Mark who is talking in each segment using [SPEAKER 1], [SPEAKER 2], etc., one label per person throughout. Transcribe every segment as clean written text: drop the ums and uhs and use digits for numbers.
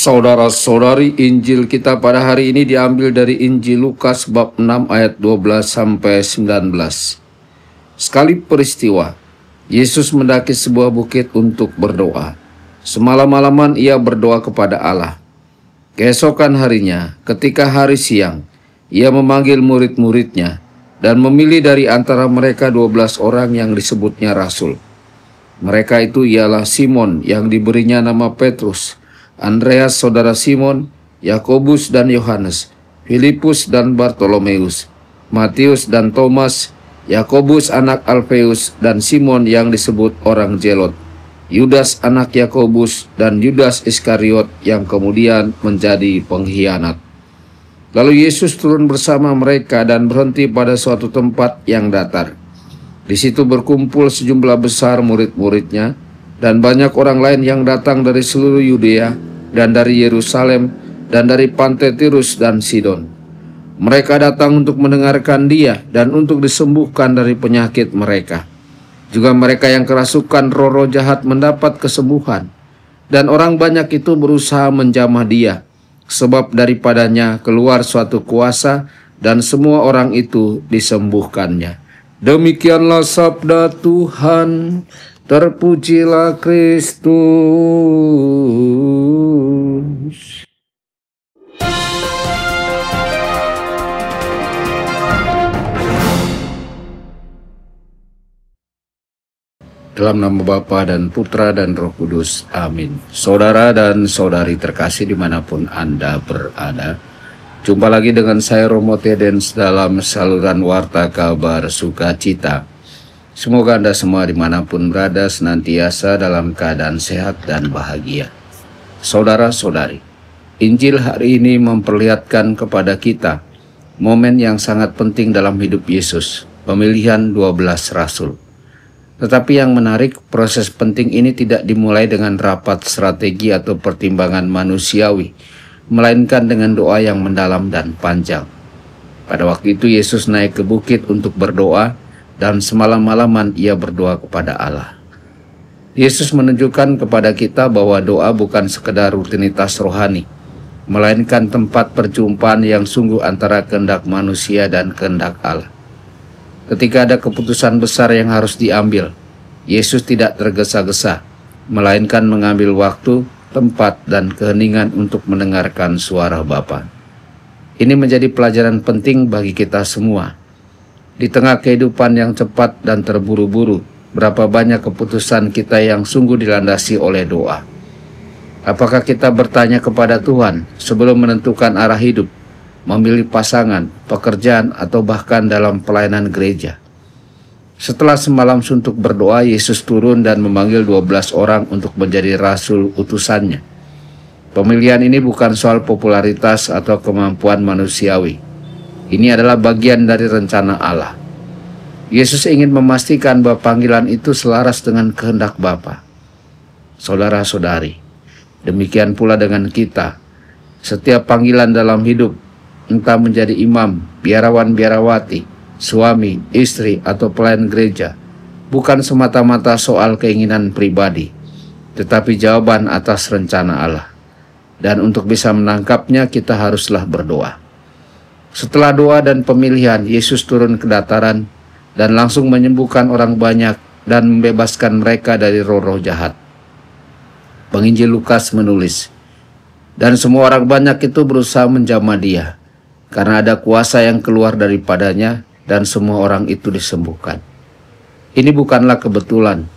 [SPEAKER 1] Saudara-saudari, Injil kita pada hari ini diambil dari Injil Lukas bab 6 ayat 12 sampai 19. Sekali peristiwa, Yesus mendaki sebuah bukit untuk berdoa. Semalam-malaman ia berdoa kepada Allah. Keesokan harinya, ketika hari siang, ia memanggil murid-muridnya dan memilih dari antara mereka 12 orang yang disebutnya rasul. Mereka itu ialah Simon yang diberinya nama Petrus, Andreas saudara Simon, Yakobus dan Yohanes, Filipus dan Bartolomeus, Matius dan Thomas, Yakobus anak Alfeus dan Simon yang disebut orang Zelot, Yudas anak Yakobus dan Yudas Iskariot yang kemudian menjadi pengkhianat. Lalu Yesus turun bersama mereka dan berhenti pada suatu tempat yang datar. Di situ berkumpul sejumlah besar murid-muridnya dan banyak orang lain yang datang dari seluruh Yudea dan dari Yerusalem dan dari pantai Tirus dan Sidon. Mereka datang untuk mendengarkan dia dan untuk disembuhkan dari penyakit mereka. Juga mereka yang kerasukan roh-roh jahat mendapat kesembuhan. Dan orang banyak itu berusaha menjamah dia, sebab daripadanya keluar suatu kuasa dan semua orang itu disembuhkannya. Demikianlah sabda Tuhan. Terpujilah Kristus. Dalam nama Bapa dan Putra dan Roh Kudus. Amin. Saudara dan saudari terkasih dimanapun Anda berada, jumpa lagi dengan saya Romo Tedens dalam saluran Warta Kabar Sukacita. Semoga Anda semua dimanapun berada senantiasa dalam keadaan sehat dan bahagia. Saudara-saudari, Injil hari ini memperlihatkan kepada kita momen yang sangat penting dalam hidup Yesus, pemilihan 12 rasul. Tetapi yang menarik, proses penting ini tidak dimulai dengan rapat strategi atau pertimbangan manusiawi, melainkan dengan doa yang mendalam dan panjang. Pada waktu itu Yesus naik ke bukit untuk berdoa, dan semalam-malaman ia berdoa kepada Allah. Yesus menunjukkan kepada kita bahwa doa bukan sekedar rutinitas rohani, melainkan tempat perjumpaan yang sungguh antara kehendak manusia dan kehendak Allah. Ketika ada keputusan besar yang harus diambil, Yesus tidak tergesa-gesa, melainkan mengambil waktu, tempat, dan keheningan untuk mendengarkan suara Bapa. Ini menjadi pelajaran penting bagi kita semua. Di tengah kehidupan yang cepat dan terburu-buru, berapa banyak keputusan kita yang sungguh dilandasi oleh doa. Apakah kita bertanya kepada Tuhan sebelum menentukan arah hidup, memilih pasangan, pekerjaan, atau bahkan dalam pelayanan gereja? Setelah semalam suntuk berdoa, Yesus turun dan memanggil 12 orang untuk menjadi rasul utusannya. Pemilihan ini bukan soal popularitas atau kemampuan manusiawi. Ini adalah bagian dari rencana Allah. Yesus ingin memastikan bahwa panggilan itu selaras dengan kehendak Bapa. Saudara-saudari, demikian pula dengan kita. Setiap panggilan dalam hidup, entah menjadi imam, biarawan-biarawati, suami, istri, atau pelayan gereja, bukan semata-mata soal keinginan pribadi, tetapi jawaban atas rencana Allah. Dan untuk bisa menangkapnya, kita haruslah berdoa. Setelah doa dan pemilihan, Yesus turun ke dataran dan langsung menyembuhkan orang banyak dan membebaskan mereka dari roh-roh jahat. Penginjil Lukas menulis, dan semua orang banyak itu berusaha menjamah dia, karena ada kuasa yang keluar daripadanya dan semua orang itu disembuhkan. Ini bukanlah kebetulan.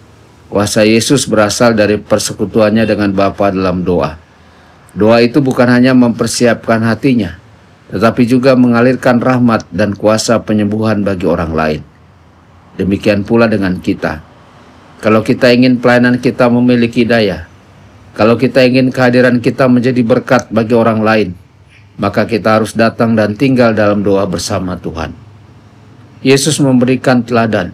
[SPEAKER 1] Kuasa Yesus berasal dari persekutuannya dengan Bapa dalam doa. Doa itu bukan hanya mempersiapkan hatinya, tetapi juga mengalirkan rahmat dan kuasa penyembuhan bagi orang lain. Demikian pula dengan kita. Kalau kita ingin pelayanan kita memiliki daya, kalau kita ingin kehadiran kita menjadi berkat bagi orang lain, maka kita harus datang dan tinggal dalam doa bersama Tuhan. Yesus memberikan teladan.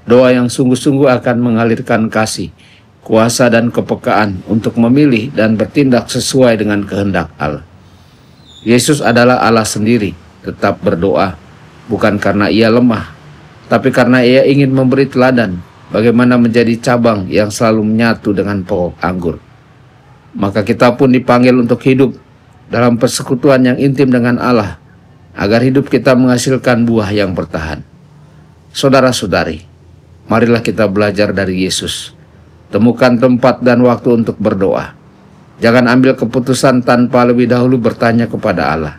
[SPEAKER 1] Doa yang sungguh-sungguh akan mengalirkan kasih, kuasa, dan kepekaan untuk memilih dan bertindak sesuai dengan kehendak Allah. Yesus adalah Allah sendiri, tetap berdoa, bukan karena ia lemah, tapi karena ia ingin memberi teladan bagaimana menjadi cabang yang selalu menyatu dengan pokok anggur. maka kita pun dipanggil untuk hidup dalam persekutuan yang intim dengan Allah, agar hidup kita menghasilkan buah yang bertahan. Saudara-saudari, marilah kita belajar dari Yesus. Temukan tempat dan waktu untuk berdoa. Jangan ambil keputusan tanpa lebih dahulu bertanya kepada Allah.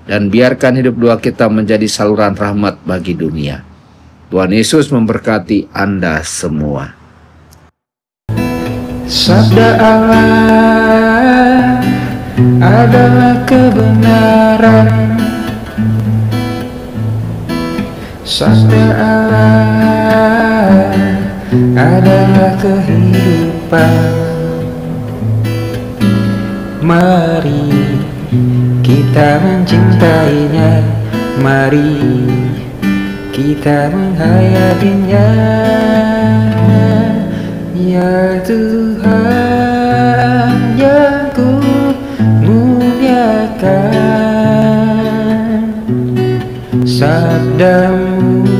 [SPEAKER 1] Dan biarkan hidup doa kita menjadi saluran rahmat bagi dunia. Tuhan Yesus memberkati Anda semua.
[SPEAKER 2] Sabda Allah adalah kebenaran. Sabda Allah adalah kehidupan. Mari kita mencintainya, mari kita menghayatinya. Ya Tuhan yang ku muliakan, sabdamu